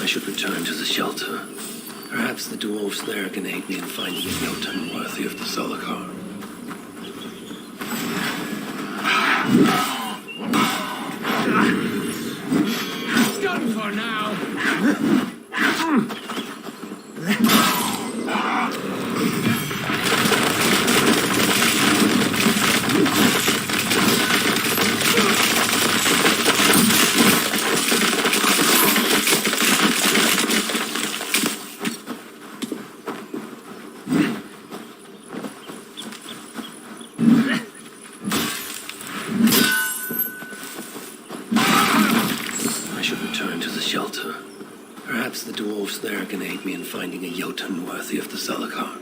should return to the shelter. Perhaps the dwarves there can aid me in finding a Jotun worthy of the Solakar. It's done for now. Perhaps the dwarves there can aid me in finding a Jotun worthy of the Solakar.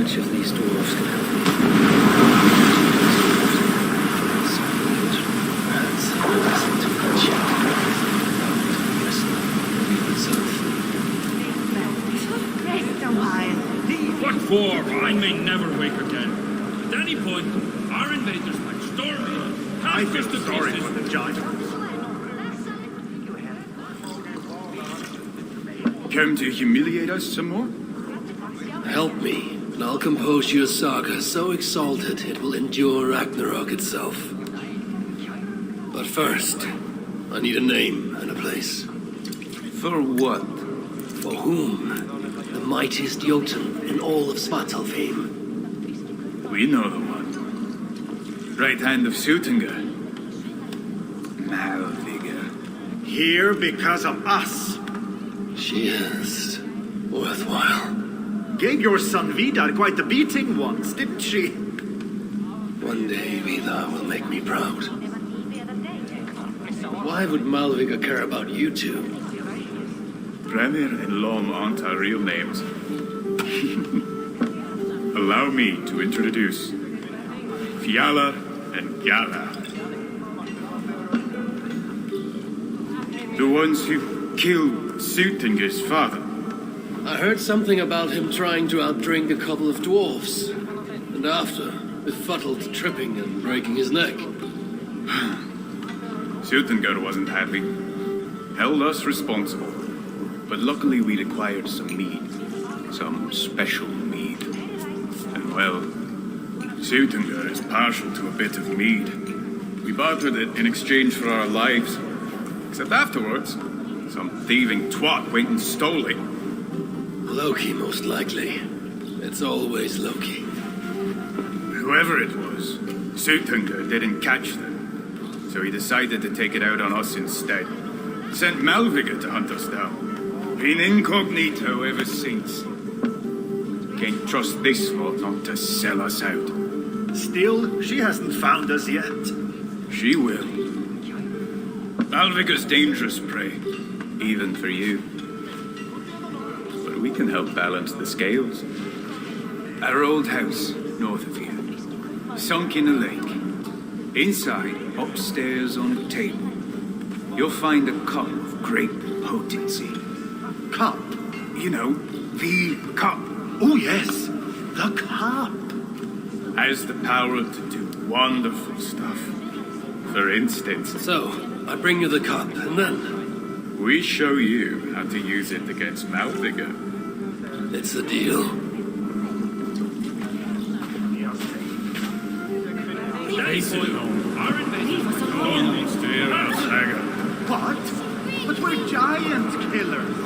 Of these dwarves can help me. Perhaps listen to her chat. What for? I may never wake again. At any point, our invaders might storm me. I feel sorry for the giant. Come to humiliate us some more? Help me, and I'll compose your saga so exalted it will endure Ragnarok itself. But first, I need a name and a place. For what? For whom? The mightiest Jotun in all of Svartalfheim. We know the one. Right hand of Sutinga. Malviga. Here because of us. She is worthwhile. Gave your son Vidar quite the beating once, didn't she? One day Vidar will make me proud. Why would Malviga care about you two? Premier and Lom aren't our real names. Allow me to introduce Fiala and Gala. The ones who killed Sutinga's father. I heard something about him trying to outdrink a couple of dwarves. And after, befuddled tripping and breaking his neck. Sutinga wasn't happy. Held us responsible. But luckily we'd acquired some mead. Some special mead. And well, Sutinga is partial to a bit of mead. We bartered it in exchange for our lives. Except afterwards, some thieving twat went and stole it. Loki, most likely. It's always Loki. Whoever it was, Sutinga didn't catch them. So he decided to take it out on us instead. Sent Malviga to hunt us down. Been incognito ever since. Can't trust this lot not to sell us out. Still, she hasn't found us yet. She will. Malviga's dangerous prey, even for you. But we can help balance the scales. Our old house, north of here, sunk in a lake. Inside, upstairs on a table, you'll find a cup of great potency. Cup? You know, the cup. Oh, yes. The cup. Has the power to do wonderful stuff. For instance, So, I bring you the cup, and then we show you how to use it against Malviga. it's a deal. Jason, our invaders only steer our saga. What? But we're giant killers.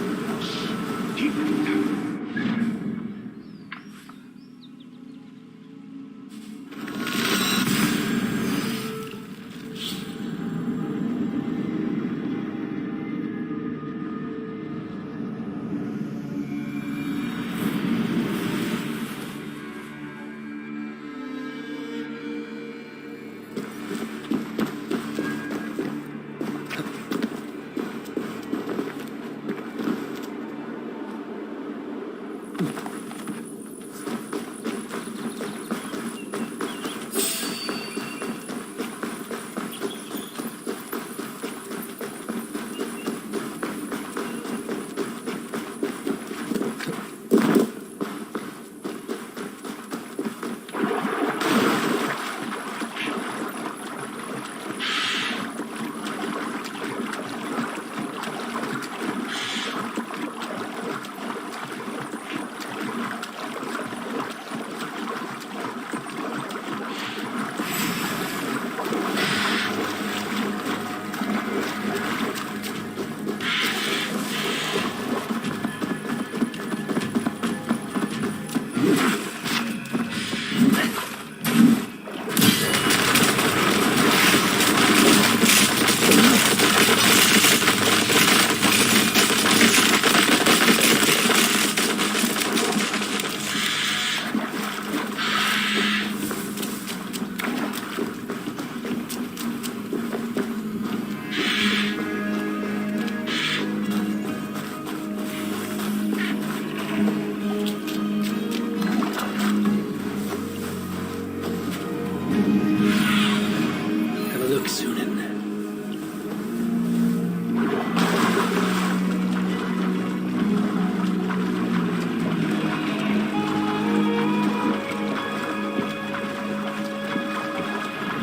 Have a look, Sunan.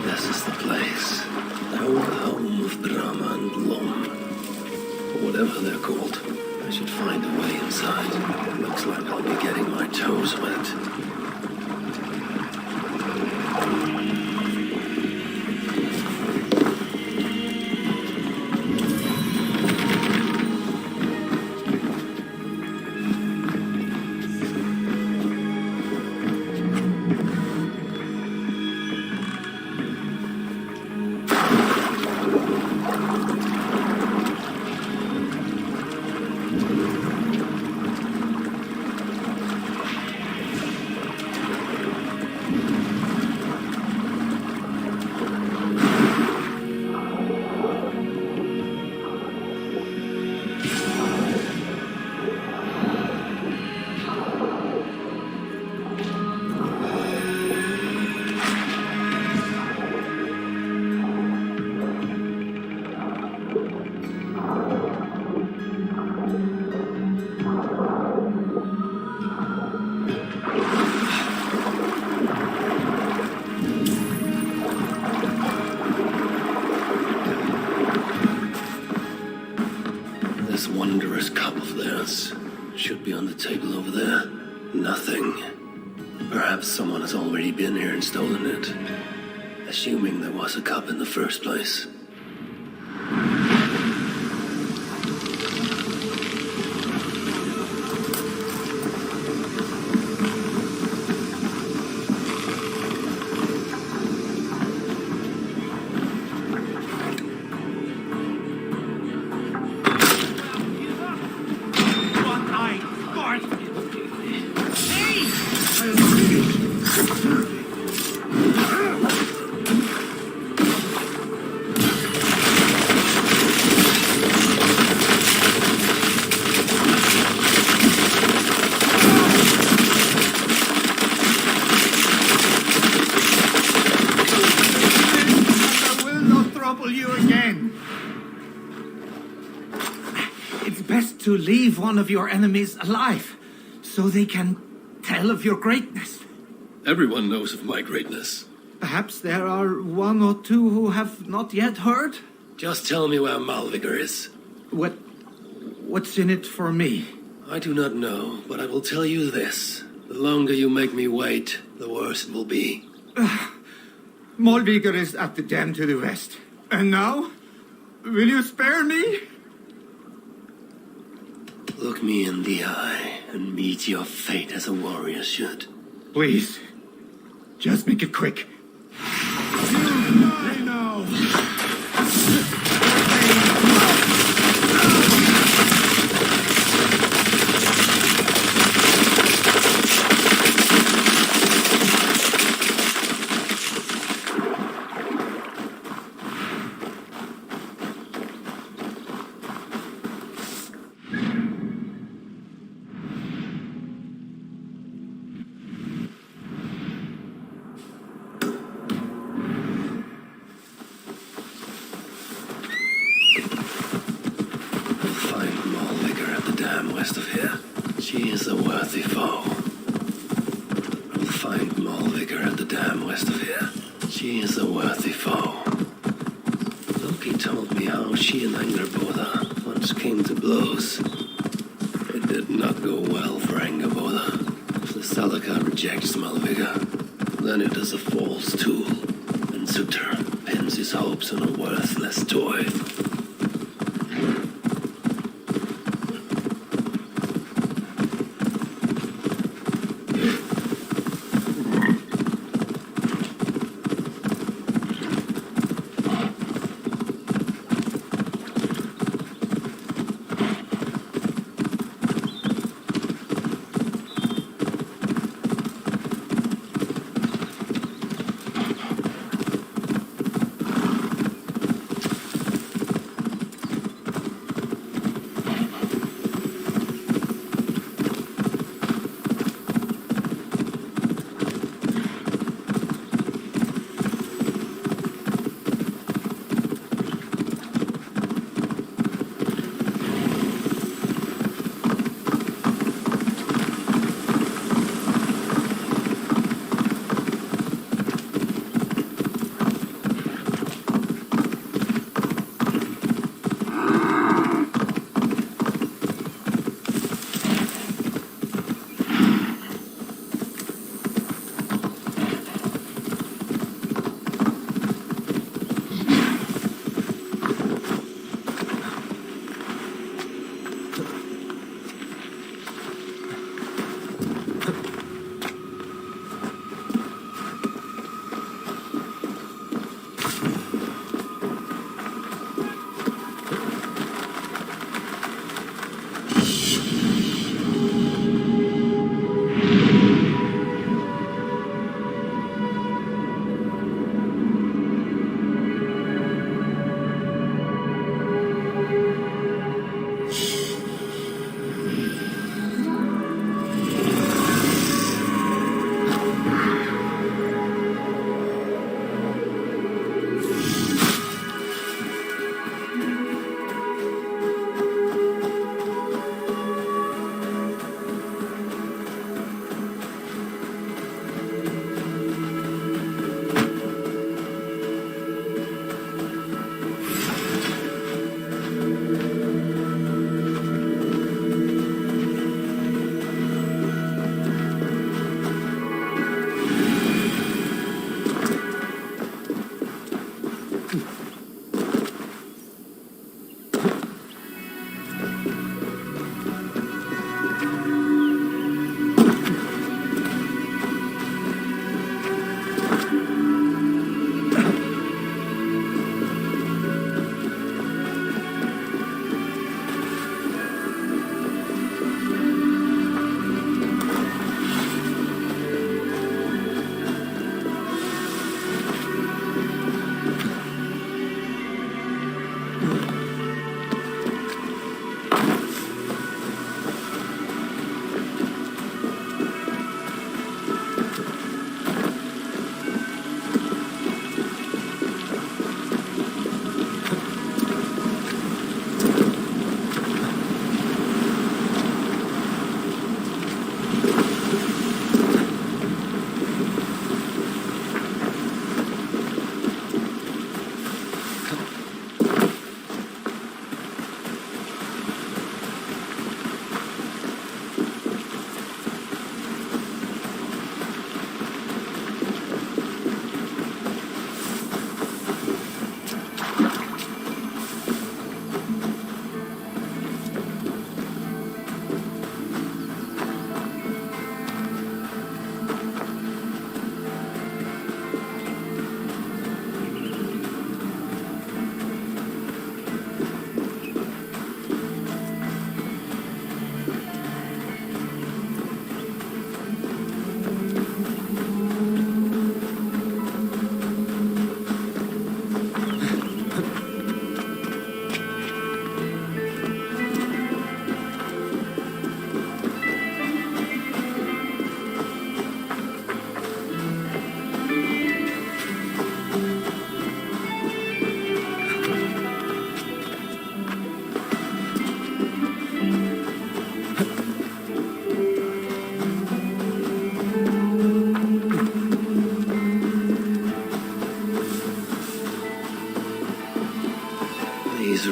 This is the place. The old home of Brahma and Lom. Or whatever they're called. I should find a way inside. Looks like I'll be getting my toes wet. This wondrous cup of theirs should be on the table over there. Nothing. Perhaps someone has already been here and stolen it. Assuming there was a cup in the first place. to leave one of your enemies alive, so they can tell of your greatness. Everyone knows of my greatness. Perhaps there are one or two who have not yet heard? Just tell me where Malvigar is. What's in it for me? I do not know, but I will tell you this. The longer you make me wait, the worse it will be. Malvigar is at the dam to the west. And now? Will you spare me? Look me in the eye and meet your fate as a warrior should. Please, just make it quick. They know. Find Malvigar at the dam west of here. She is a worthy foe. I'll find Malvigar at the dam west of here. She is a worthy foe. Loki told me how she and Angerboda once came to blows. It did not go well for Angerboda. If the Salaka rejects Malvigar, then it is a false tool, and Sutter pins his hopes on a worthless toy.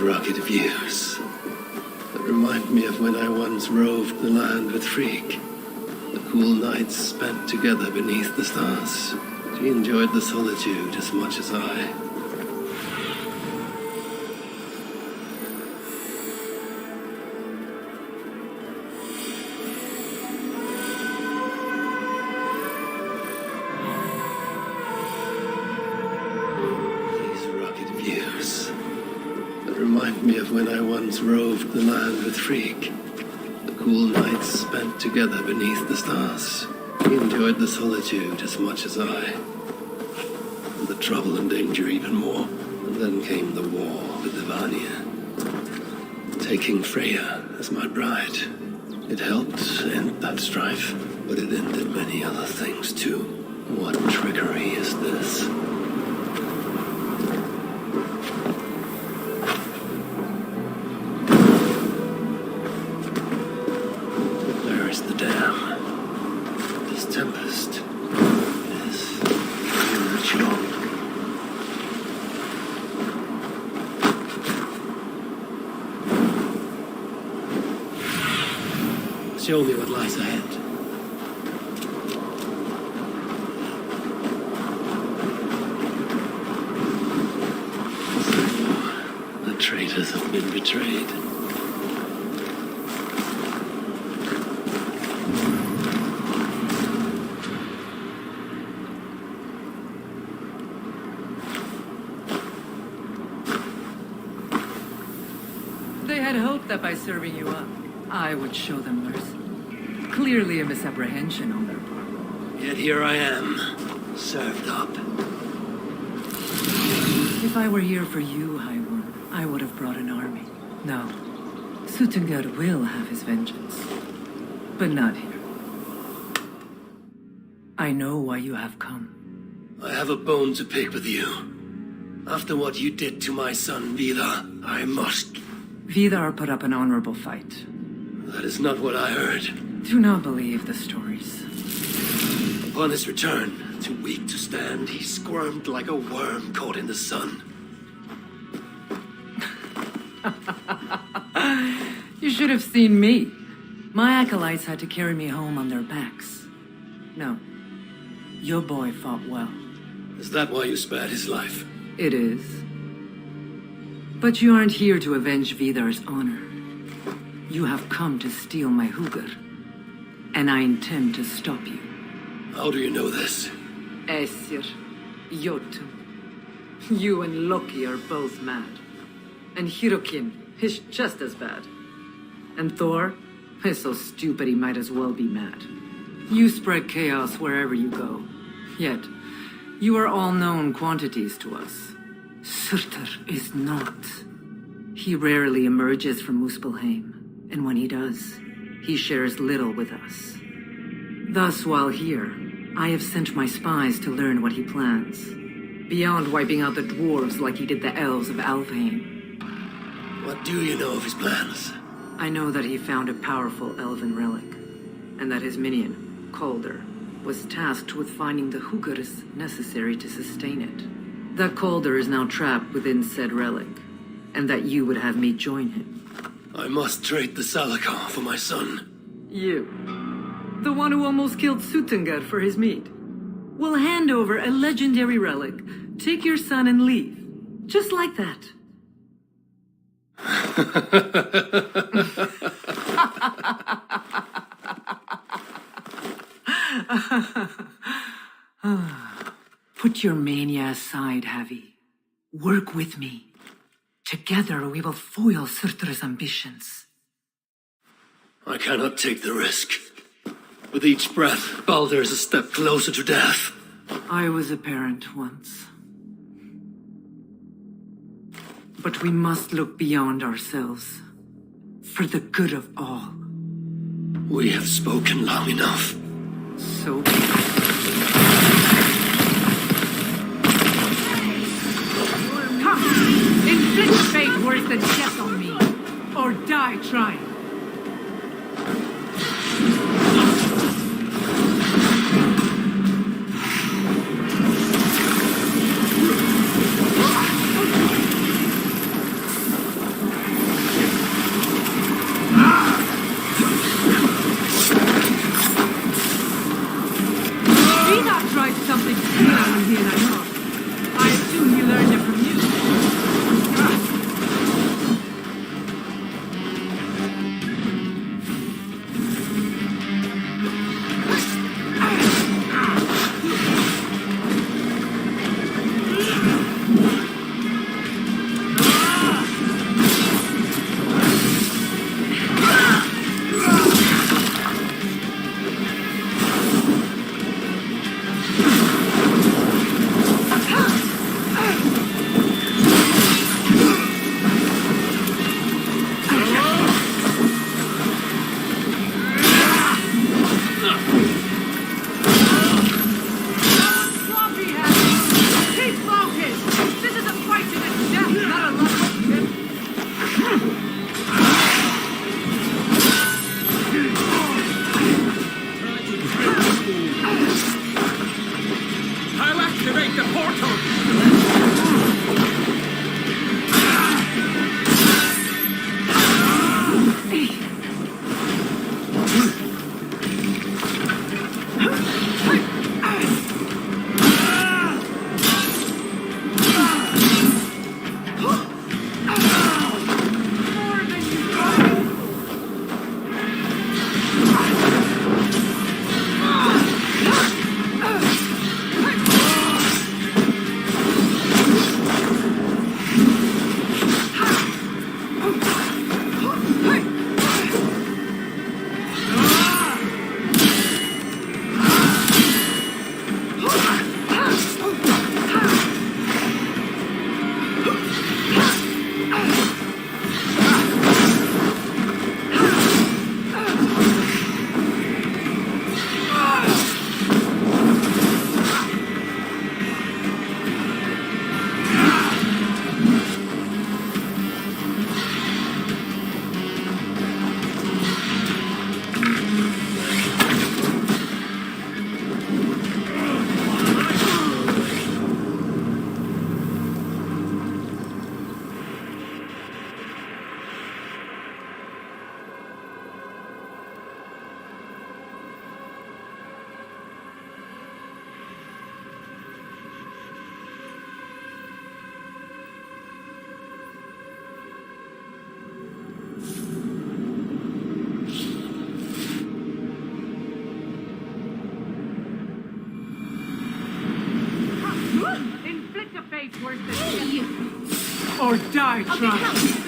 rugged views that remind me of when I once roved the land with Freak. The cool nights spent together beneath the stars. She enjoyed the solitude as much as I. Remind me of when I once roved the land with Freak. The cool nights spent together beneath the stars. He enjoyed the solitude as much as I. And the trouble and danger even more. And then came the war with the Vanya. Taking Freya as my bride. It helped end that strife, but it ended many other things too. What trickery is this? Tempest is immature. Show me what lies ahead. So, the traitors have been betrayed. They had hoped that by serving you up, I would show them mercy. Clearly a misapprehension on their part. Yet here I am, served up. If I were here for you, Highborn, I would have brought an army. No. Suttungr will have his vengeance. But not here. I know why you have come. I have a bone to pick with you. After what you did to my son, Vidar, I must... Vidar put up an honorable fight. That is not what I heard. Do not believe the stories. Upon his return, too weak to stand, he squirmed like a worm caught in the sun. You should have seen me. My acolytes had to carry me home on their backs. No. Your boy fought well. Is that why you spared his life? It is. But you aren't here to avenge Vidar's honor. You have come to steal my Hugr. And I intend to stop you. How do you know this? Aesir, Jotun. You and Loki are both mad. And Hirokin is just as bad. And Thor is so stupid he might as well be mad. You spread chaos wherever you go. Yet, you are all known quantities to us. Surtur is not. He rarely emerges from Muspelheim, and when he does, he shares little with us. Thus, while here, I have sent my spies to learn what he plans, beyond wiping out the dwarves like he did the elves of Alfheim. What do you know of his plans? I know that he found a powerful elven relic, and that his minion, Calder, was tasked with finding the Hugrs necessary to sustain it. That Calder is now trapped within said relic, and that you would have me join him. I must trade the Salakar for my son. You, the one who almost killed Suttungr for his meat, will hand over a legendary relic, take your son and leave. Just like that. Put your mania aside, Havi. Work with me. Together we will foil Surtur's ambitions. I cannot take the risk. With each breath, Baldur is a step closer to death. I was a parent once. But we must look beyond ourselves. For the good of all. We have spoken long enough. So be it. Come! Inflict fate worse than death on me. Or die trying. tried something similar here, I know. I assume he learned it from you. I'll activate the portal! Inflict a fate worse than death. Or die trying.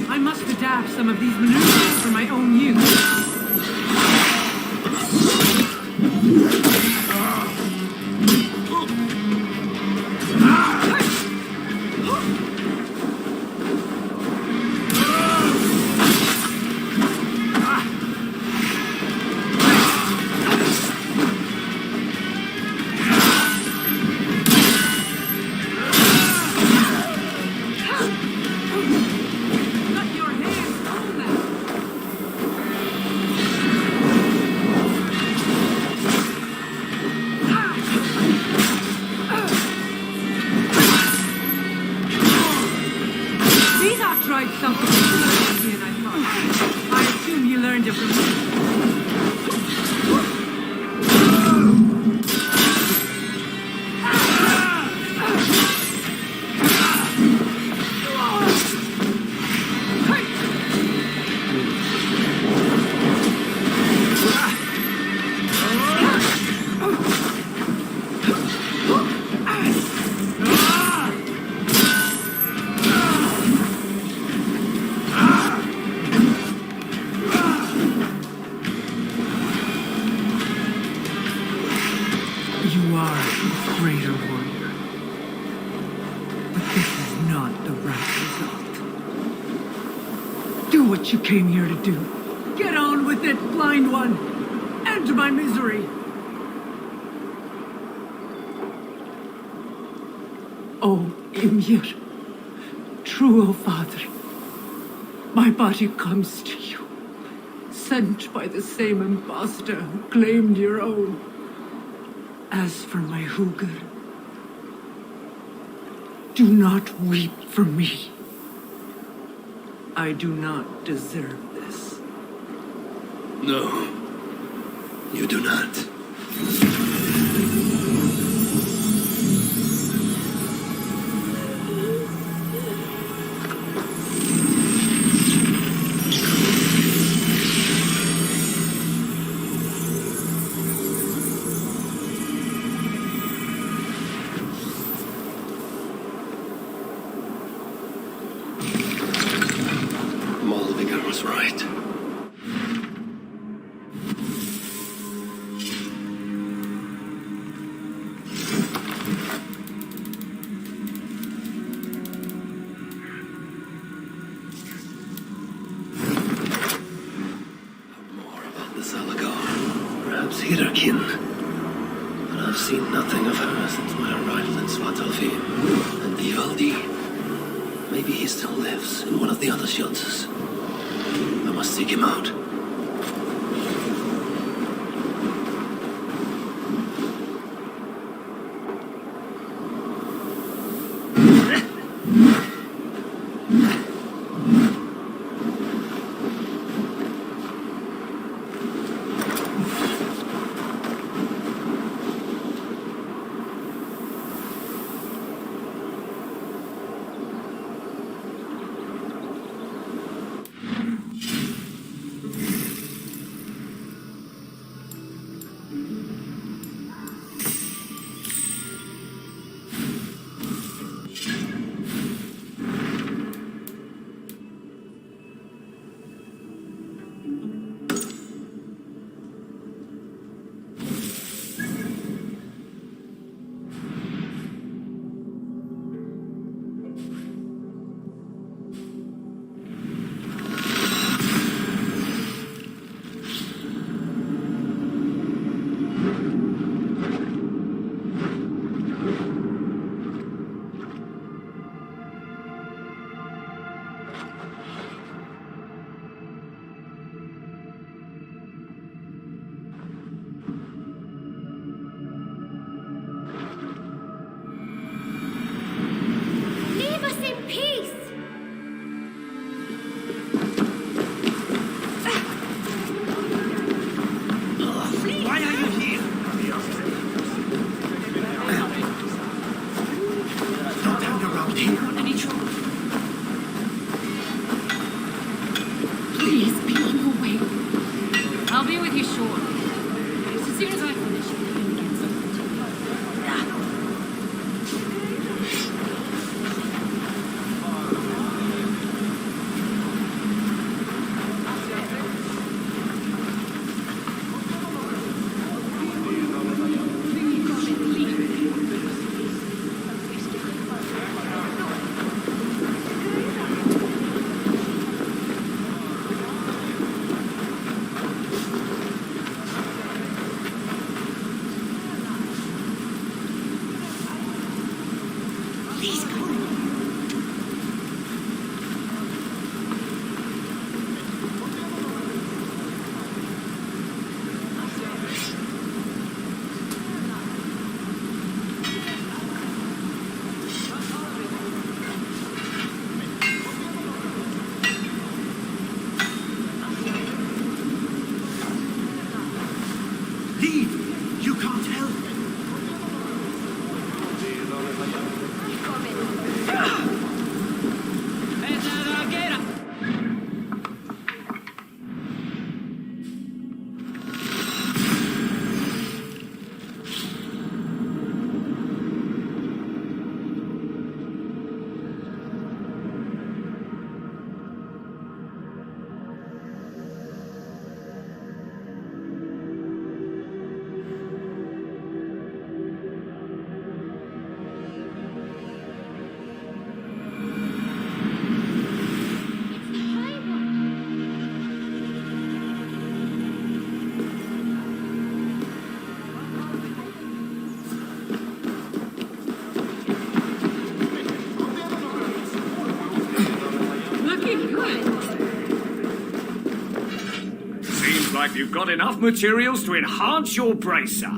I must adapt some of these maneuvers for my own use. Let your hands hold them. These are tried something similar than I thought. I assume you learned it from me. You are a greater warrior. But this is not the right result. Do what you came here to do. Get on with it, blind one! End my misery! O Ymir, true, O Father, My body comes to you, sent by the same impostor who claimed your own. As for my Hugr, do not weep for me. I do not deserve this. No, you do not. Malvigar was right. More about this Alagar. Perhaps Hirakin. But I've seen nothing of her since my arrival in Svartalfheim. And Ivaldi. Maybe he still lives in one of the other shelters. I must seek him out. Leave us in peace! Why are you here? Don't turn around here. Any trouble? Please be on your way. I'll be with you shortly. As soon as I finish, you can get something to eat. like you've got enough materials to enhance your bracer.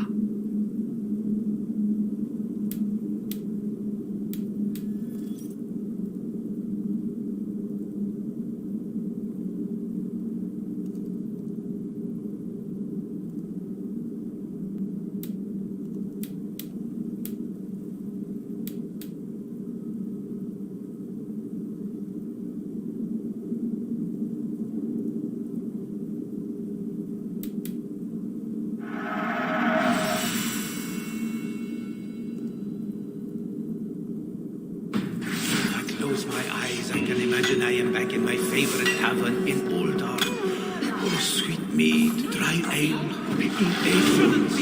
Close my eyes, I can imagine I am back in my favorite tavern in Oldar. Oh, sweet mead, dry ale, pickled dates.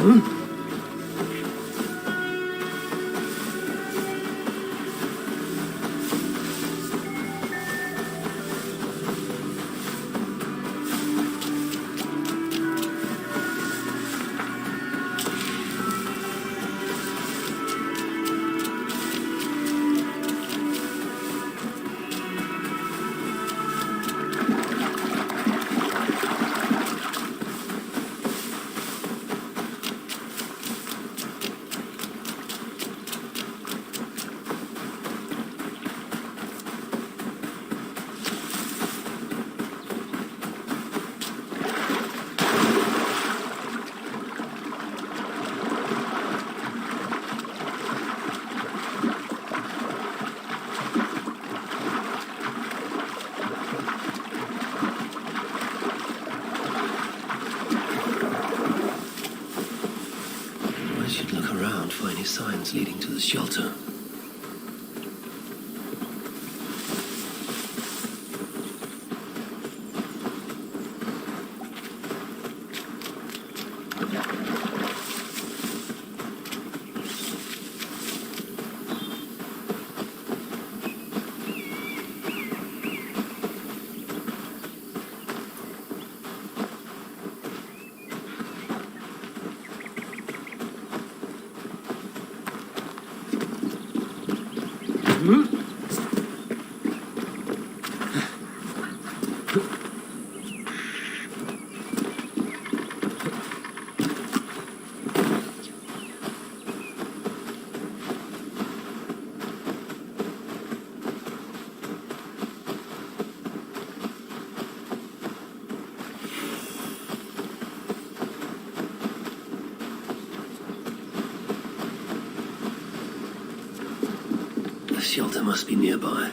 I should look around for any signs leading to the shelter. The shelter must be nearby.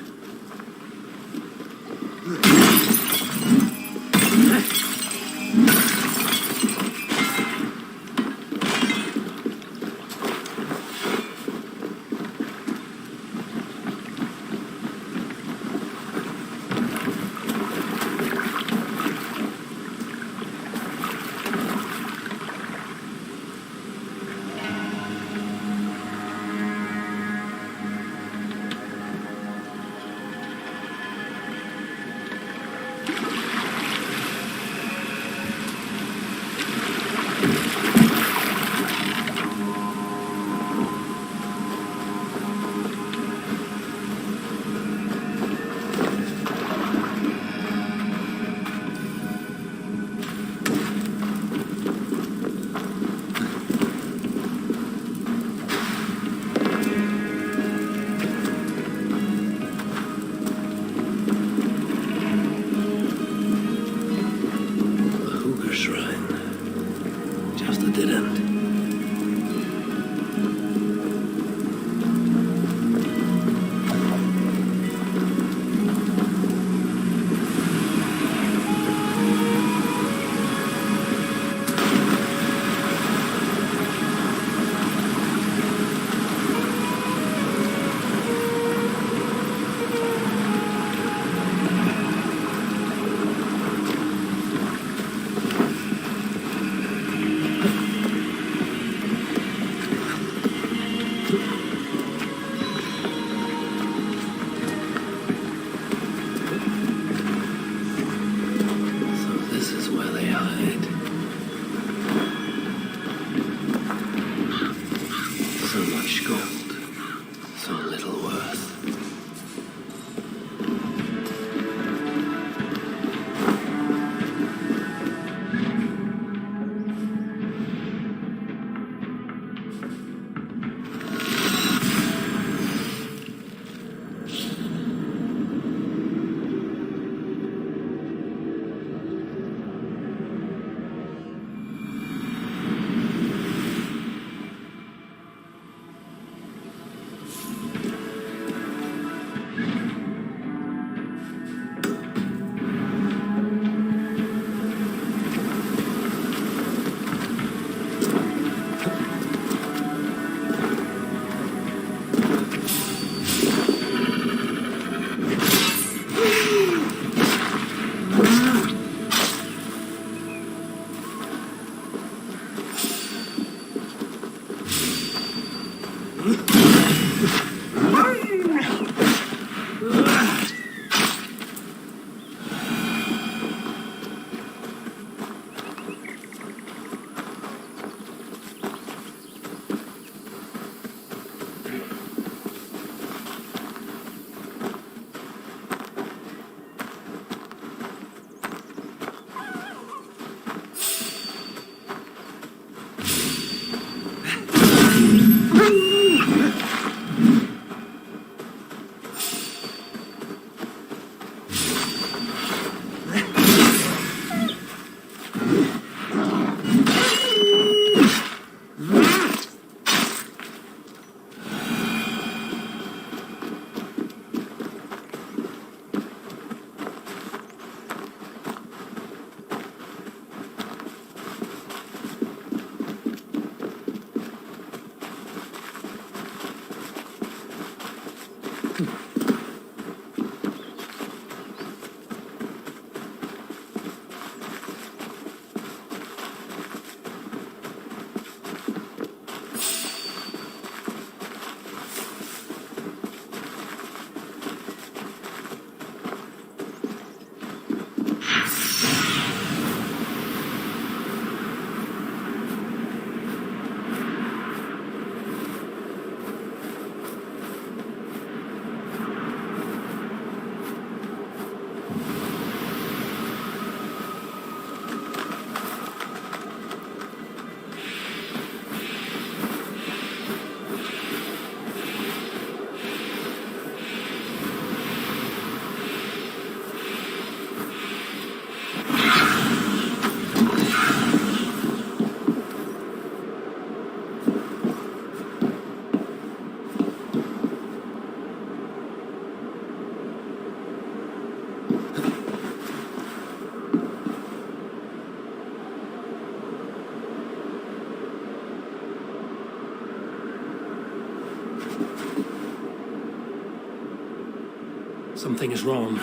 Something is wrong.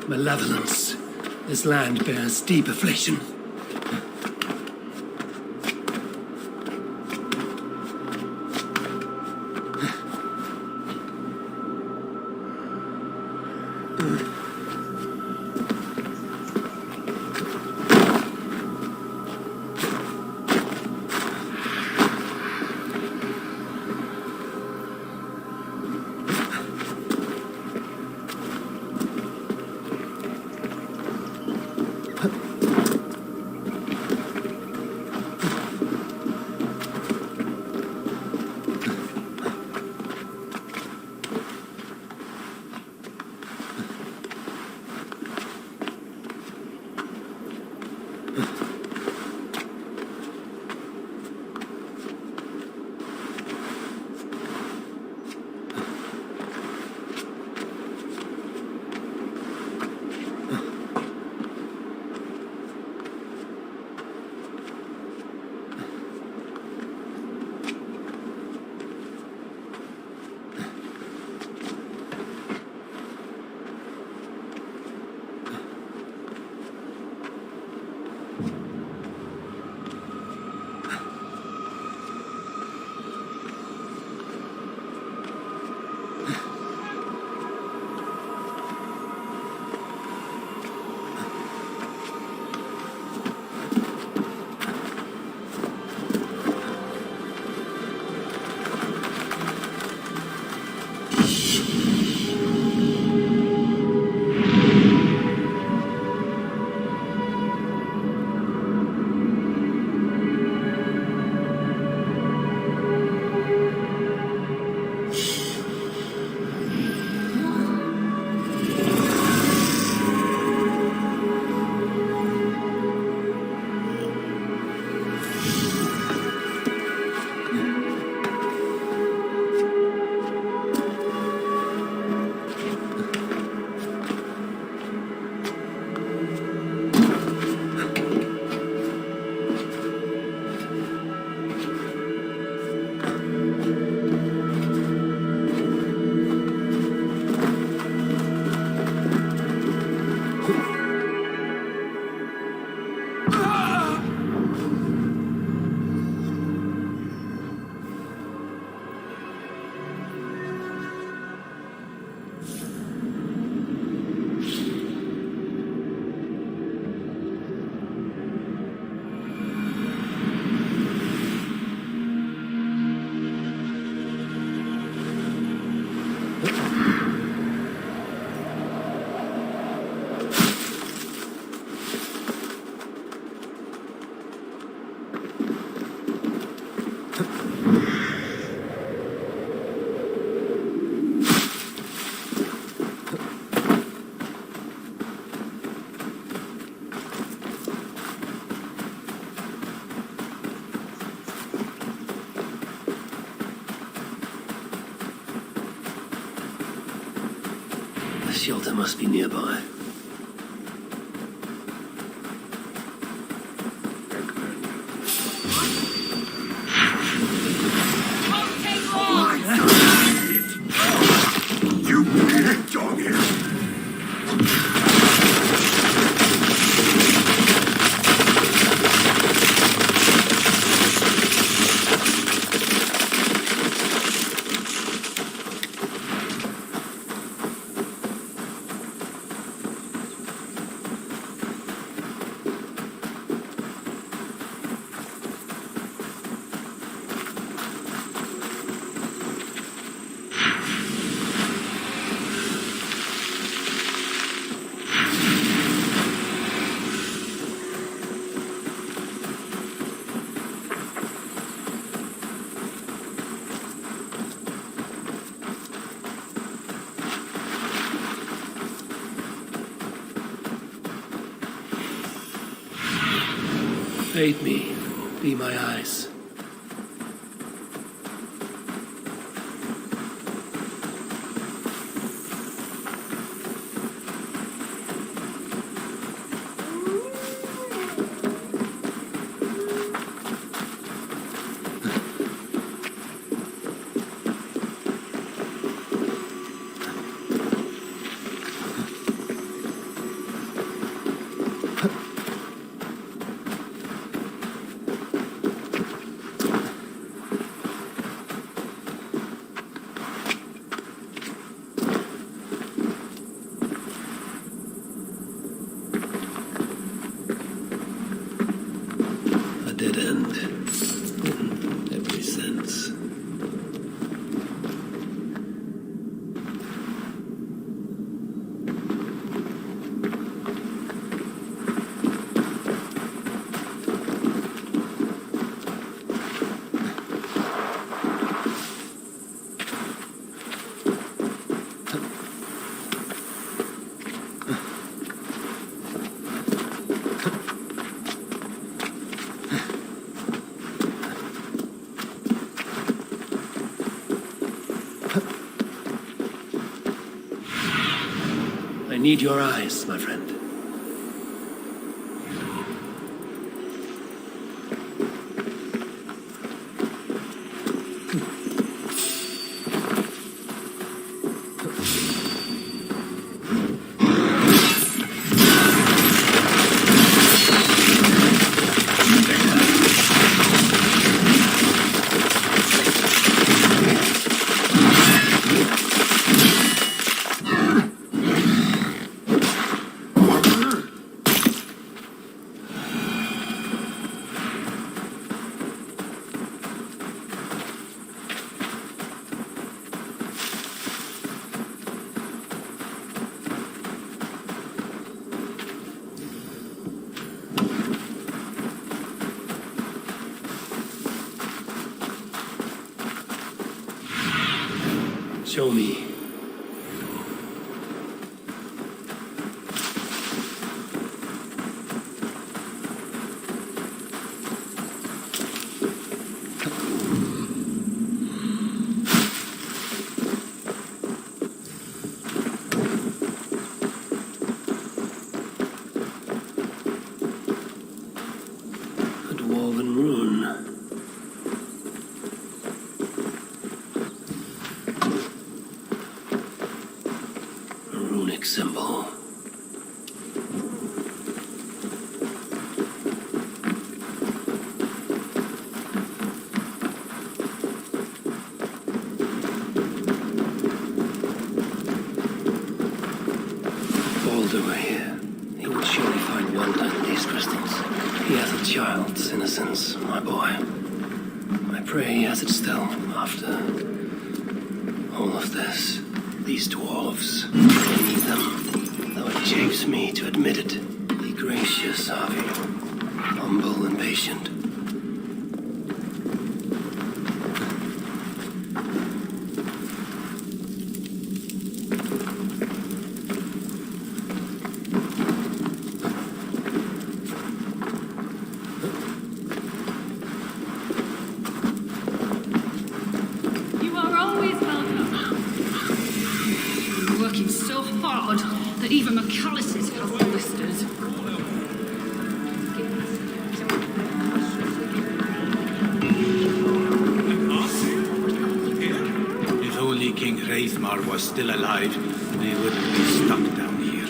Malevolence. This land bears deep affliction. The shelter must be nearby. You big dog here! Aid me. Be my eyes. A dead end. In every sense. I need your eyes, my friend. Show me. A dwarven rune. Symbol. Baldur were here. He would surely find wonder in these crystals. He has a child's innocence, my boy. I pray he has it still after all of this. These dwarves, I need them, though it chafes me to admit it. Be gracious, Avi. Humble and patient. You are always welcome. You're working so hard that even McAllister's have blisters. If only King Hreithmar was still alive, we wouldn't be stuck down here.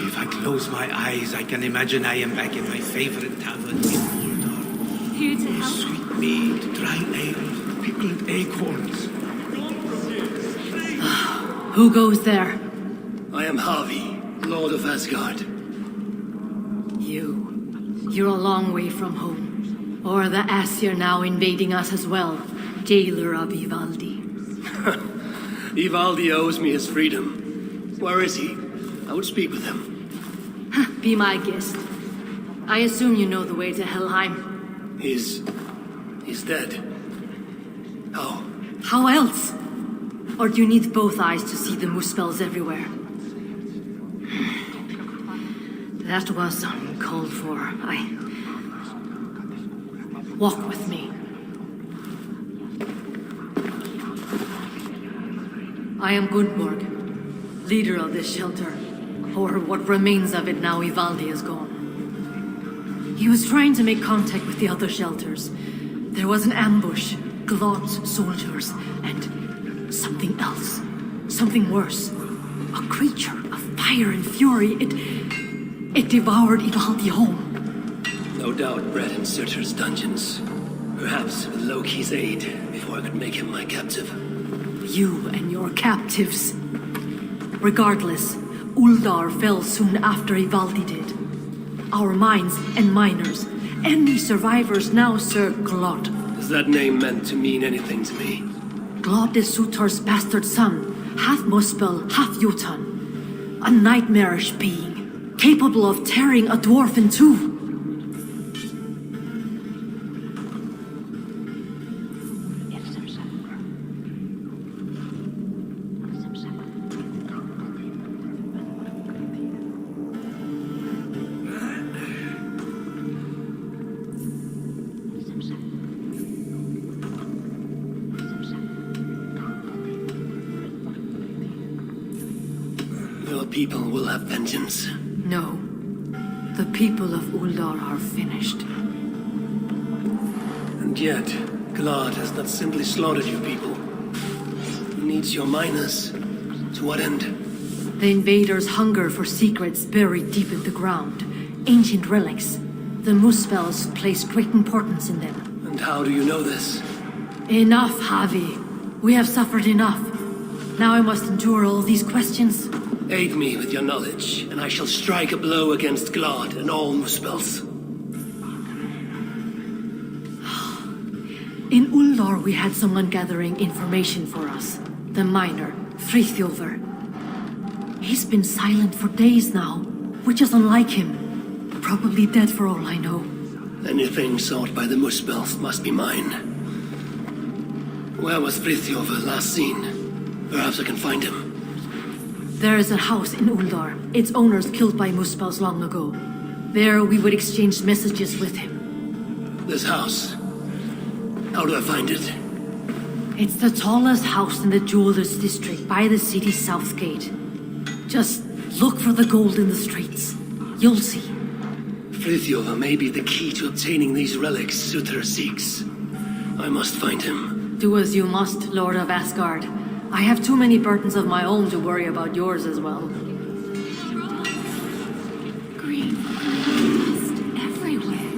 If I close my eyes, I can imagine I am back in my favorite tavern in Uldar. Here to help. Sweet mead, dry ale, pickled acorns. Who goes there? I am Havi, Lord of Asgard. You're a long way from home. Or the Aesir now invading us as well. Jailer of Ivaldi. Ivaldi owes me his freedom. Where is he? I would speak with him. Be my guest. I assume you know the way to Helheim. He's dead. How? How else? Or do you need both eyes to see the muspels everywhere? That was uncalled for. Walk with me. I am Gundborg, leader of this shelter, or what remains of it now Ivaldi is gone. He was trying to make contact with the other shelters. There was an ambush, Glot's soldiers, and something else. Something worse. A creature of fire and fury. It devoured Ivaldi home. No doubt bred in Surtur's dungeons. Perhaps with Loki's aid, before I could make him my captive. You and your captives. Regardless, Uldar fell soon after Ivaldi did. Our mines and miners, any survivors now serve Glot. Is that name meant to mean anything to me? Glot is Surtur's bastard son, half Muspel, half Jotun. A nightmarish being, capable of tearing a dwarf in two. Your people will have vengeance. No. The people of Uldar are finished. And yet, Glad has not simply slaughtered your people. He needs your miners. To what end? The invaders hunger for secrets buried deep in the ground. Ancient relics. The Muspels place great importance in them. And how do you know this? Enough, Javi. We have suffered enough. Now I must endure all these questions. Aid me with your knowledge, and I shall strike a blow against Glad and all Muspels. In Uldar, we had someone gathering information for us. The miner, Frithjofer. He's been silent for days now, which is unlike him. Probably dead for all I know. Anything sought by the Muspels must be mine. Where was Frithjofer last seen? Perhaps I can find him. There is a house in Uldar. Its owners killed by Muspels long ago. There we would exchange messages with him. This house. How do I find it? It's the tallest house in the Jewelers District by the city's south gate. Just look for the gold in the streets. You'll see. Frithjofer may be the key to obtaining these relics Surtur seeks. I must find him. Do as you must, Lord of Asgard. I have too many burdens of my own to worry about yours as well. Green dust everywhere.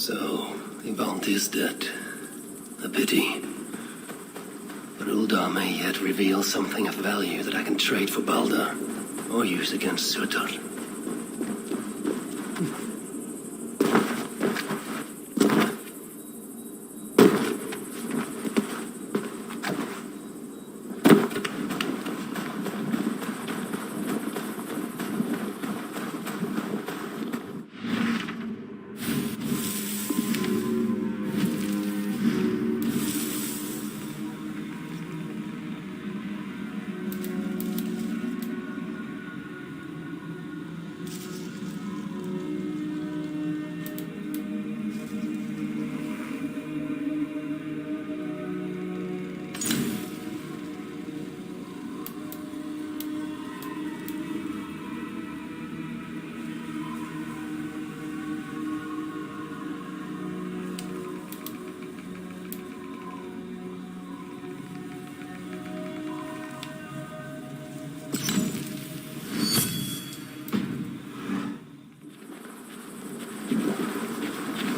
So, Ivaldi is dead. A pity. But Uldar may yet reveal something of value that I can trade for Balder, or use against Surtur.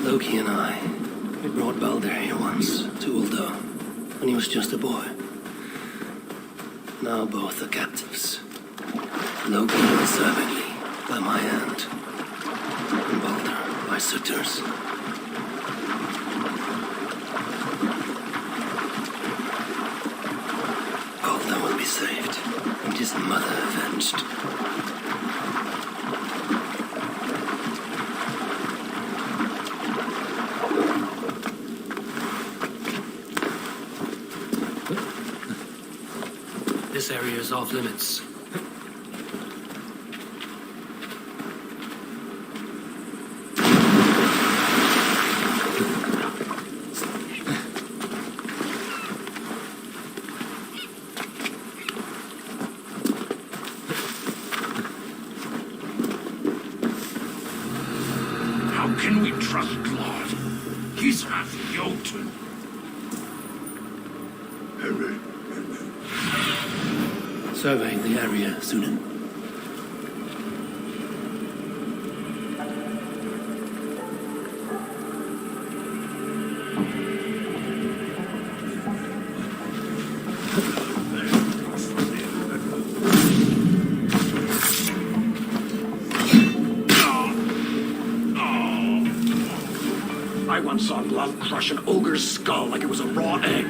Loki and I, we brought Balder here once, to Uldar, when he was just a boy. Now both are captives. Loki unswervingly, by my hand, and Balder by Surtur's. Balder will be saved, and his mother avenged. This area is off limits. How can we trust Claude? He's half Jotun. Surveying the area, Sunan. I once saw Glove crush an ogre's skull like it was a raw egg.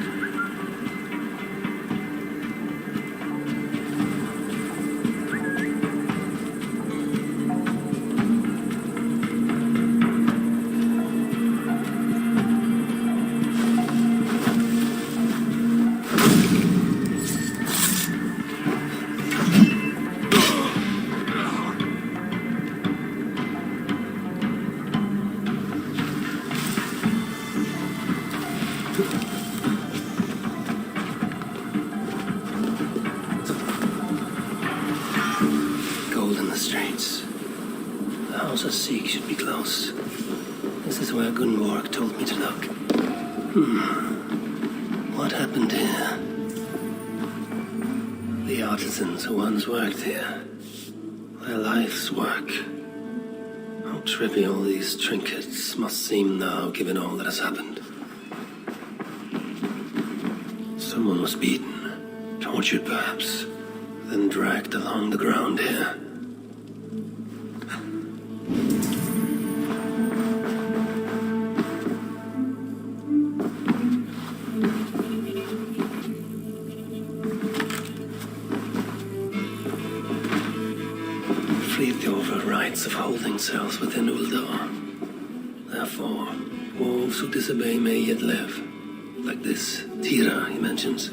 Gold in the streets. The house of Seek should be close. This is where Gunborg told me to look. What happened here? The artisans who once worked here. Their life's work. How trivial these trinkets must seem now, given all that has happened. Someone was beaten, tortured perhaps, then dragged along the ground here. Friðjolfur writes of holding cells within Uldar. Therefore, wolves who disobey may yet live. Like this Tira he mentions.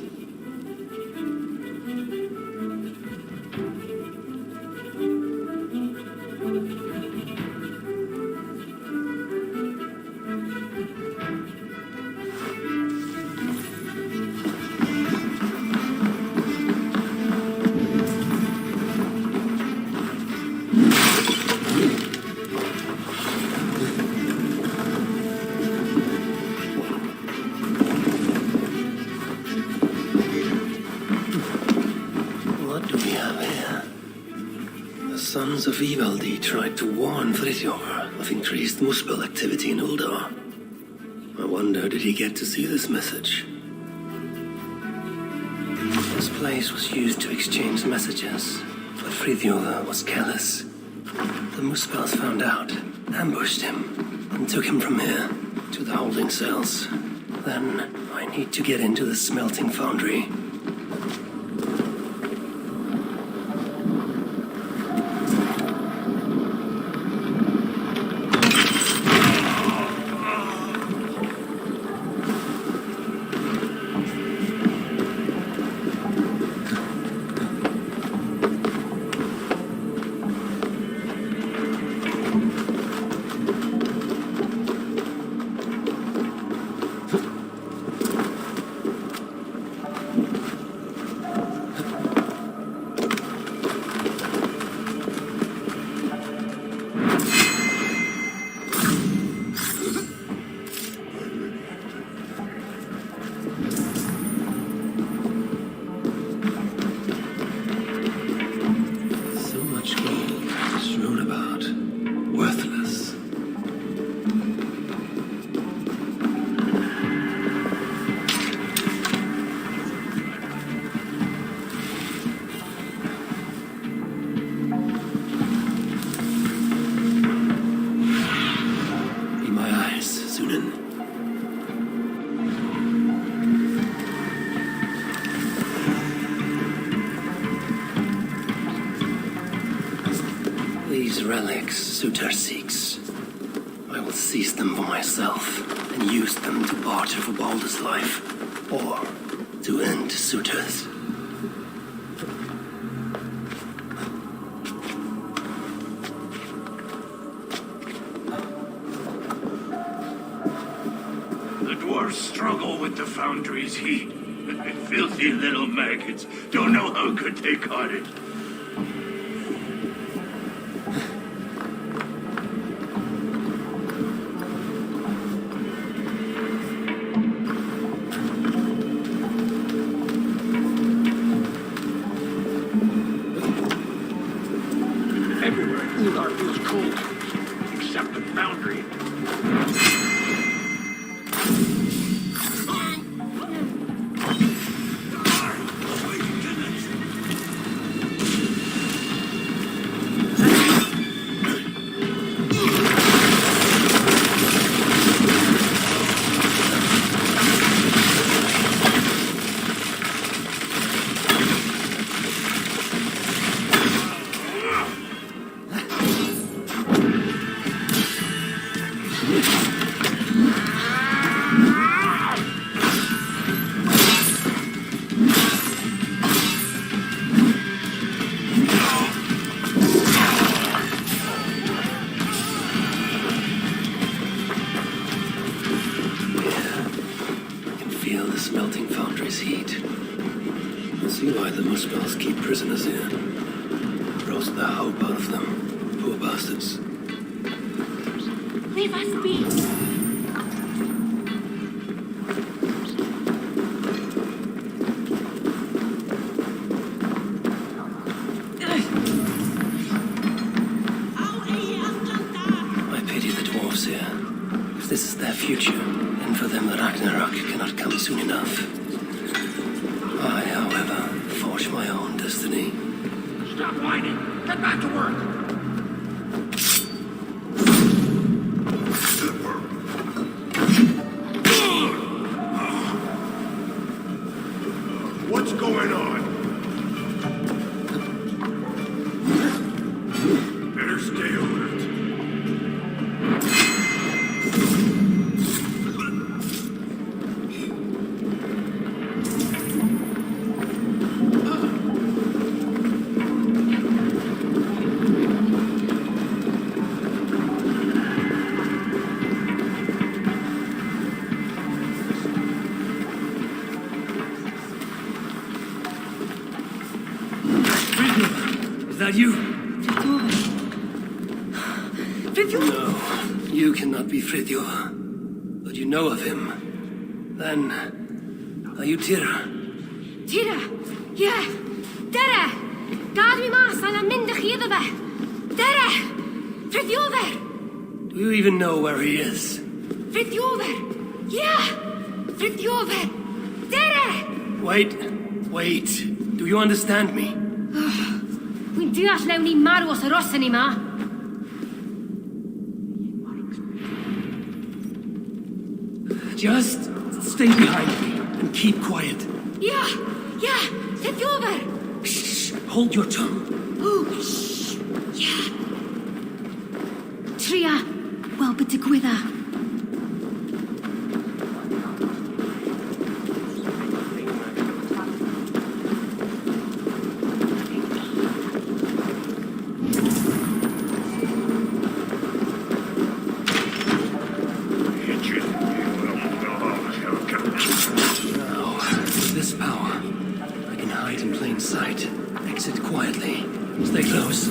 Sons of Ivaldi tried to warn Frithjof of increased Muspel activity in Uldar. I wonder, did he get to see this message? This place was used to exchange messages, but Frithjof was careless. The Muspels found out, ambushed him, and took him from here to the holding cells. Then I need to get into the smelting foundry. These relics Sutar seeks. I will seize them for myself and use them to barter for Baldur's life, or to end Sutar's. The dwarves struggle with the foundry's heat. Filthy little maggots don't know how good they got it. Everywhere in Uldar feels cold, except the foundry. Smelting foundry's heat. I see why the Muspels keep prisoners here. Roast the hope out of them. Poor bastards. Leave us be. I pity the dwarves here. If this is their future, then for them the Ragnarok cannot come soon enough. I, however, forge my own destiny. Stop whining! Get back to work! What's going on? Better stay alert. Is that you? Frithjof? No, you cannot be Frithjof. But you know of him. Then, are you Tira? Tira, yeah, Dere, Gad mi mas an a mynd ych iddo fe. Dere! Frithjover! Do you even know where he is? Frithjover! Yeah! Frithjover! Dere! Wait. Do you understand me? Wi'n deall lewn ni marw os yr osen ni ma. Just stay behind me and keep quiet. Yeah! Frithjover! Shh, hold your tongue. Oh, shh! Yeah! Tria! Wel bydd digwydda. Now, with this power, I can hide in plain sight. Exit quietly. Stay close.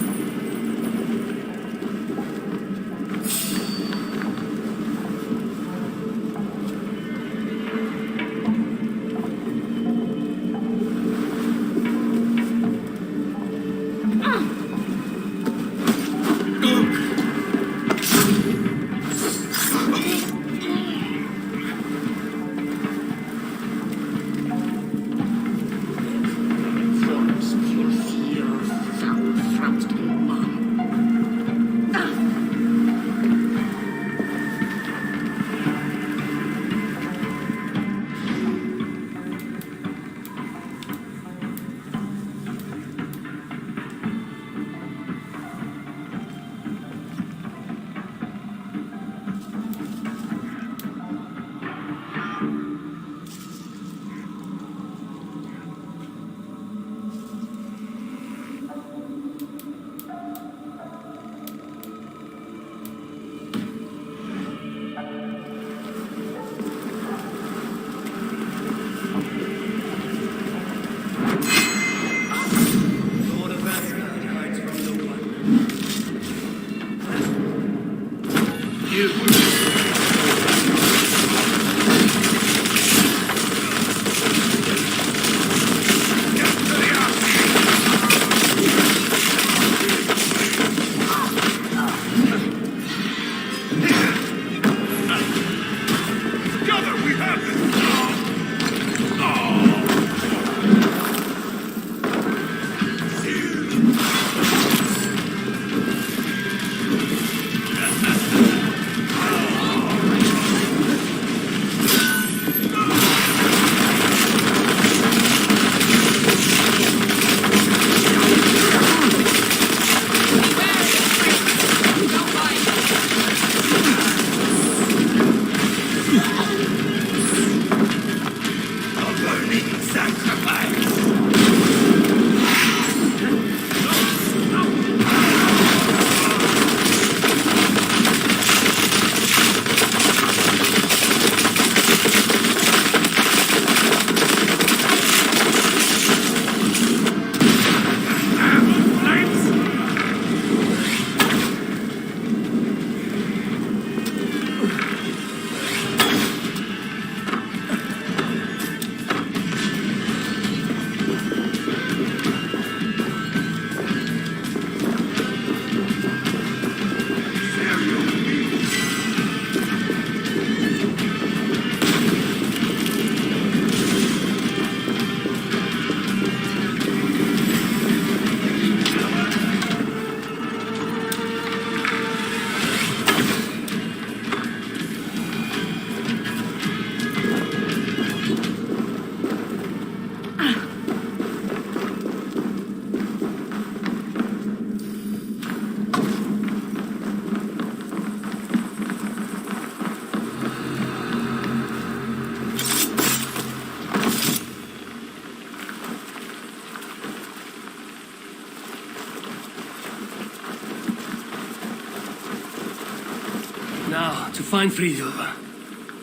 Now, to find Frithjover.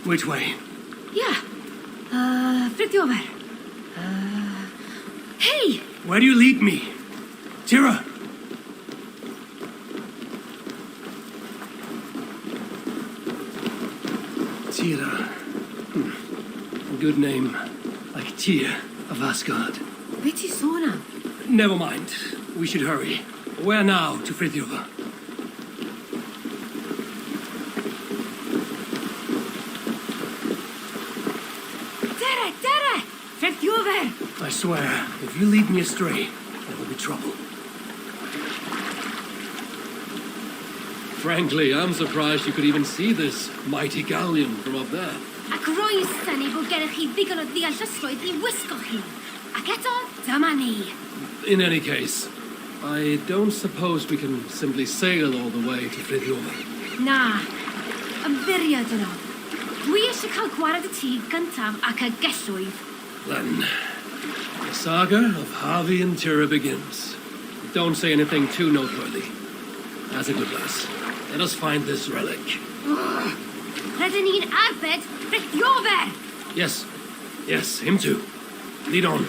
Which way? Yeah. Frithjover. Hey! Where do you lead me? Tira! Tira. A good name. Like Tyr of Asgard. Beti sona. Never mind. We should hurry. Where now to Frithjover? I swear, if you lead me astray, there will be trouble. Frankly, I'm surprised you could even see this mighty galleon from up there. Ac roes syni bod gennych chi ddigon o ddeallysrwydd I wisgo chi. Ac eto, dyma ni. In any case, I don't suppose we can simply sail all the way to Fridiover. Na, ymddiried yno. Dwi eisiau cael gwared y tŷ gyntaf ac y gellwydd. Then, the saga of Harvey and Tira begins. Don't say anything too noteworthy. As a good lass, let us find this relic. Rydyn ni'n arbed Frithdiofer! Yes, him too. Lead on.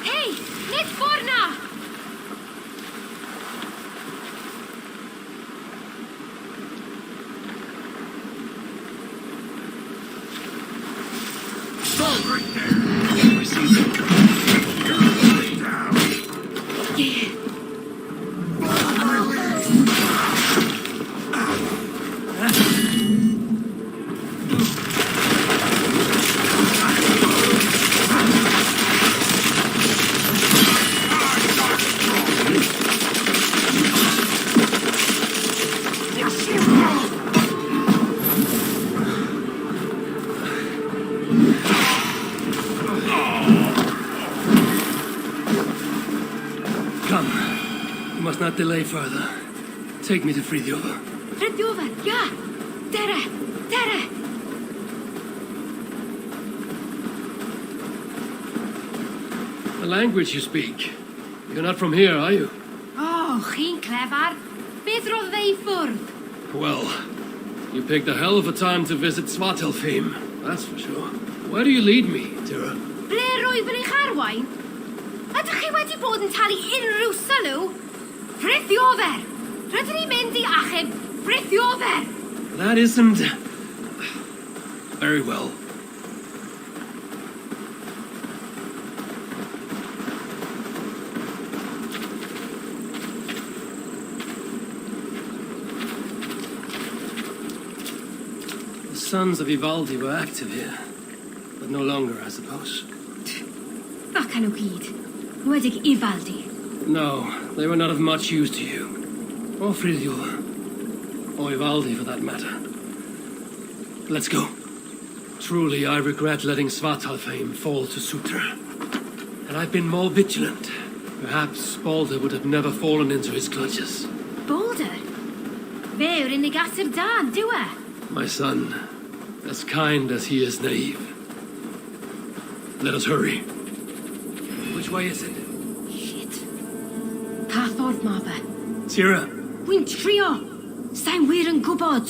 Hei, nid ffordd na! I see them. Come. We must not delay further. Take me to Fridiover. Frithdiofer, ja! Dere! The language you speak. You're not from here, are you? Oh, chi'n clefar. Beth roedd ei ffwrdd? Well, you picked a hell of a time to visit Svartalfheim, that's for sure. Where do you lead me, Tira? Ble roeddwn eich arwain? Ydych chi wedi bod yn talu unrhyw sylw? Frithdiofer! Rydyn ni'n mynd I achub Frithdiofer! That isn't... Very well. The sons of Ivaldi were active here, but no longer, I suppose. Baca nhw gyd. Nwedig Ivaldi. No, they were not of much use to you. Or Fridiover. Or Ivaldi, for that matter. Let's go. Truly, I regret letting Svartalfheim fall to Sutra. Had I been more vigilant, perhaps Balder would have never fallen into his clutches. Balder? Fe yw'r unig asur da, dyw e? My son, as kind as he is naive. Let us hurry. Which way is it? Shit. Pa ffordd ma fe? Tira, Wy'n trio. Sa'n wir yn gwybod.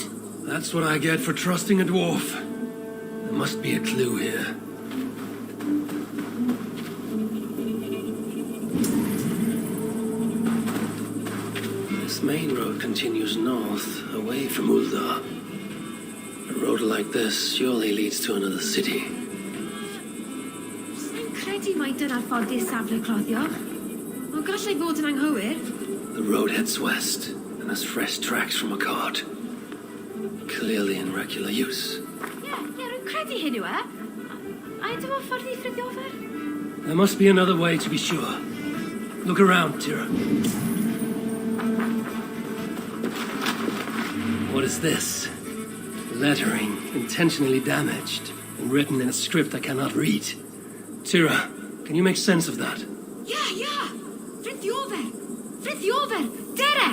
that's what I get for trusting a dwarf. There must be a clue here. This main road continues north, away from Uldar. A road like this surely leads to another city. Sa'n credu mai dyna'r ffordd i'r safle cloddio. Ond gallai fod yn anghywir. The road heads west and has fresh tracks from a cart. Clearly in regular use. Ie, rwy'n credu hyn yw e. A ydw o'n ffordd I Frithdiofer? There must be another way to be sure. Look around, Tira. What is this? Lettering, intentionally damaged, and written in a script I cannot read. Tira, can you make sense of that? Ie. Frithdiofer! Frithdiofer! Dere!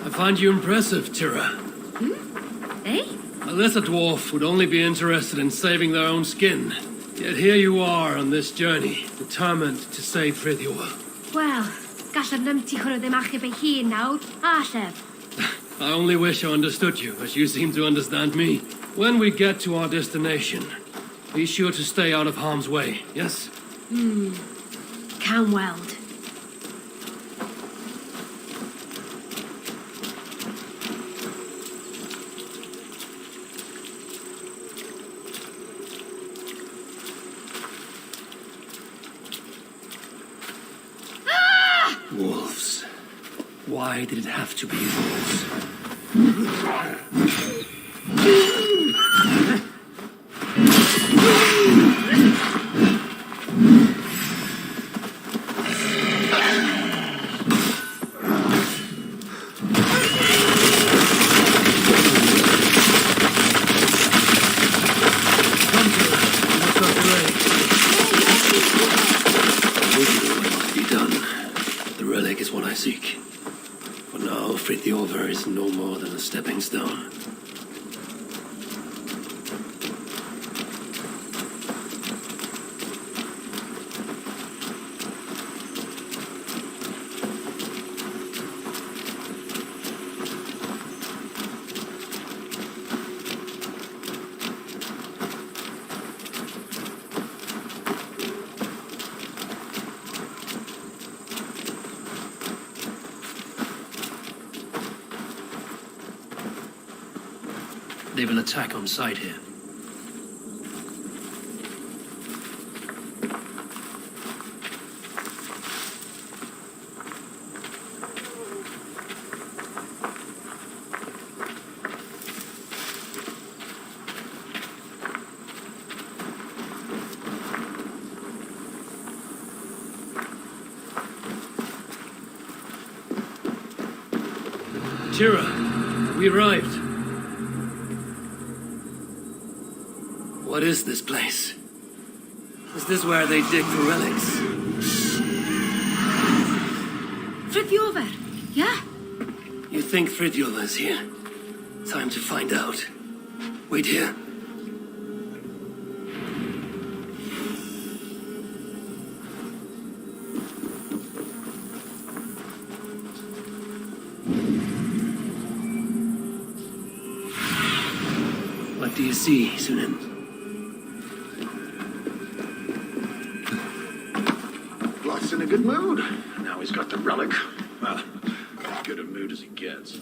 I find you impressive, Tira. Eh? A lesser dwarf would only be interested in saving their own skin. Yet here you are on this journey, determined to save Frithdiofer. Wel, gallai'r nymti hwnnw ddim achub ei hun nawr, a llef. I only wish I understood you, as you seem to understand me. When we get to our destination, be sure to stay out of harm's way, yes? Can weld. Wolves. Why did it have to be wolves? Is no more than a stepping stone. They will attack on sight here. Tira, we arrived. What is this place? Is this where they dig for relics? Frithiover, yeah? You think Fridtjof is here? Time to find out. Wait here. What do you see, Sunan? In a good mood. Now he's got the relic. Well, as good a mood as he gets.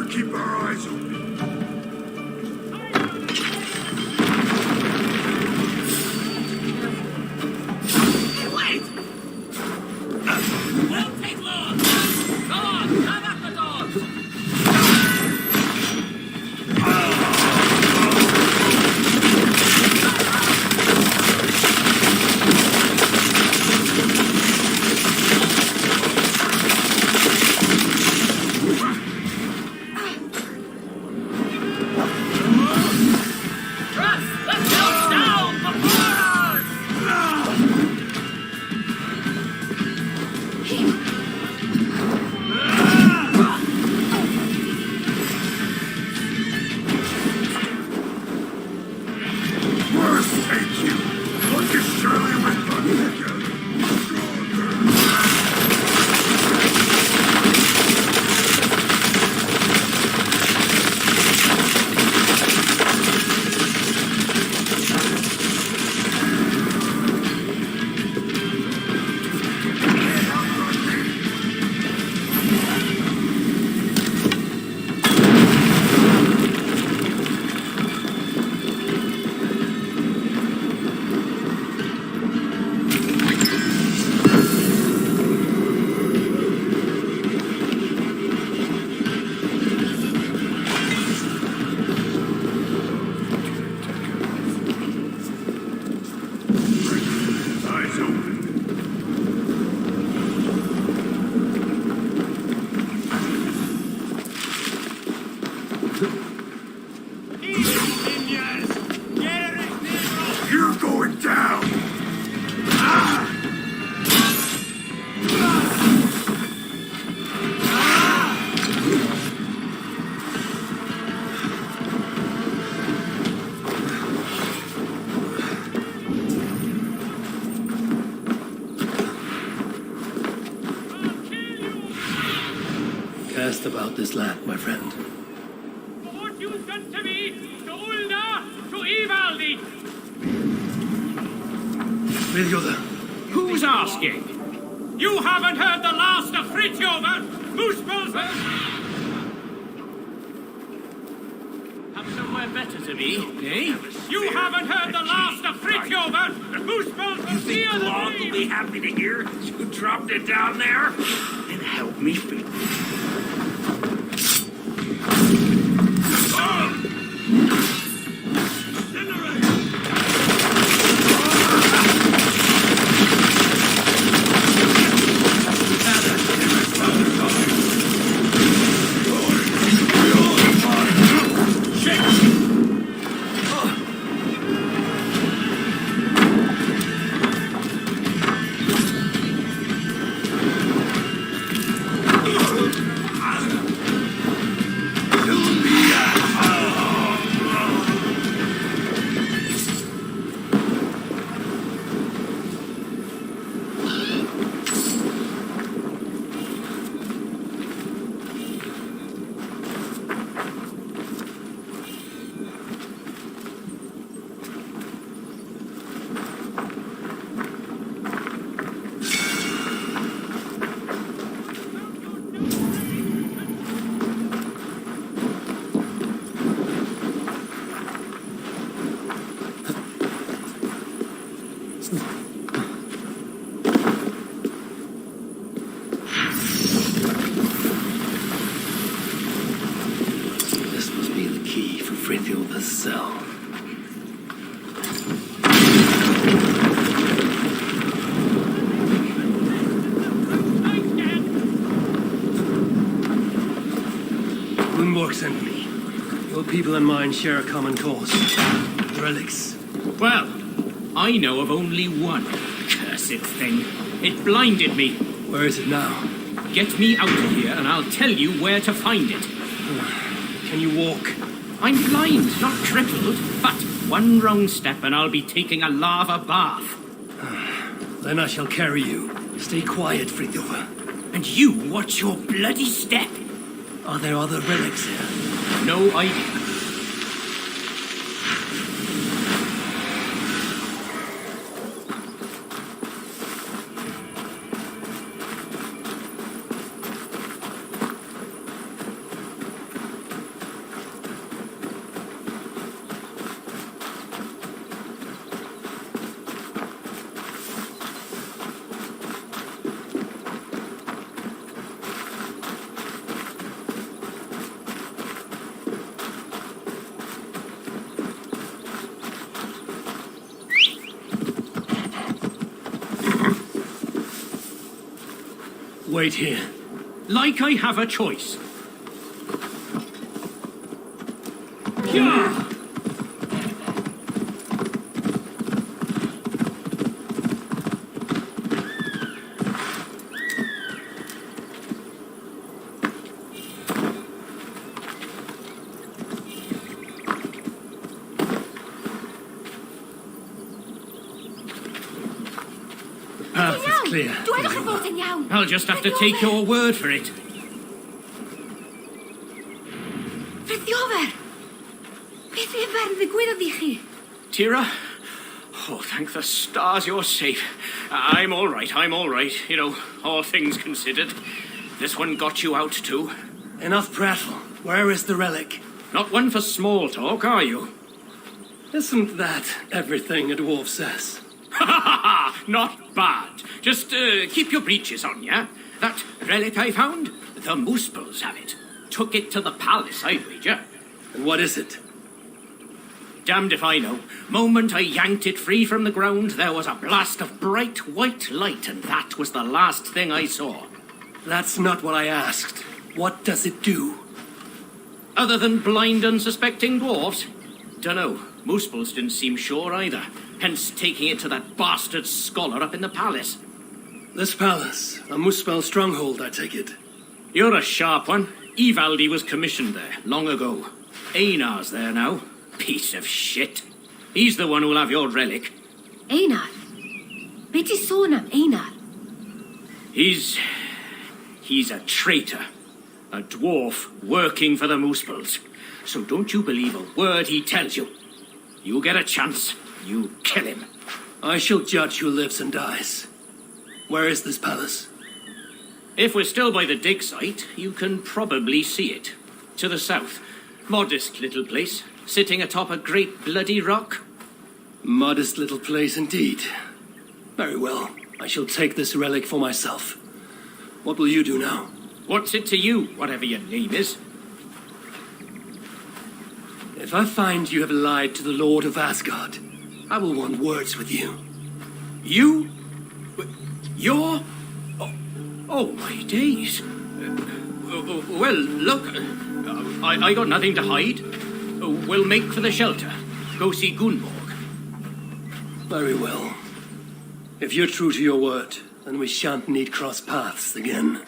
Keep our eyes open. Come on, have at the dogs! cast about this land, my friend. What you've done to me, to Ulda, to Ivaldi. Viljoda, Who's asking? You haven't heard the last of Fritjover, Moosebulls. Have somewhere better to be, eh? You haven't heard the last of Fritjover, Moosebulls. You think Glog will be happy to hear you dropped it down there? Then help me fix it. this must be the key for Frithjof's cell. Lundborg sent me. Your people and mine share a common cause. The relics. Well, I know of only one. Cursed thing. It blinded me. Where is it now? Get me out of here and I'll tell you where to find it. Can you walk? I'm blind, not crippled. But one wrong step and I'll be taking a lava bath. Then I shall carry you. Stay quiet, Frithjof. And you watch your bloody step. Are there other relics here? No idea. Wait here. Like I have a choice. Path is clear. Dwedwch yn fod yn iawn. I'll just have to take your word for it. Frithjofer! Beth efer yn ddigwyddodd i chi? Tira? Oh, thank the stars you're safe. I'm all right. You know, all things considered. This one got you out too. Enough prattle. Where is the relic? Not one for small talk, are you? Isn't that everything a dwarf says? Ha ha ha! Not bad. Just keep your breeches on, yeah? That relic I found? The Moosebulls have it. Took it to the palace, I'd wager. And what is it? Damned if I know. Moment I yanked it free from the ground, there was a blast of bright white light, and that was the last thing I saw. That's not what I asked. What does it do? Other than blind, unsuspecting dwarves? Dunno. Moosebulls didn't seem sure either. Hence taking it to that bastard scholar up in the palace. This palace, a Muspel stronghold, I take it. You're a sharp one. Ivaldi was commissioned there, long ago. Einar's there now. Piece of shit. He's the one who'll have your relic. Einar? Beth i sôn am Einar? He's a traitor. A dwarf working for the Moosples. So don't you believe a word he tells you. You get a chance, you kill him. I shall judge who lives and dies. Where is this palace? If we're still by the dig site, you can probably see it. To the south. Modest little place, sitting atop a great bloody rock. Modest little place indeed. Very well. I shall take this relic for myself. What will you do now? What's it to you, whatever your name is? If I find you have lied to the Lord of Asgard, I will want words with you. You? You're? Oh my days. Well, look, I got nothing to hide. We'll make for the shelter. Go see Gunborg. Very well. If you're true to your word, then we shan't need cross paths again.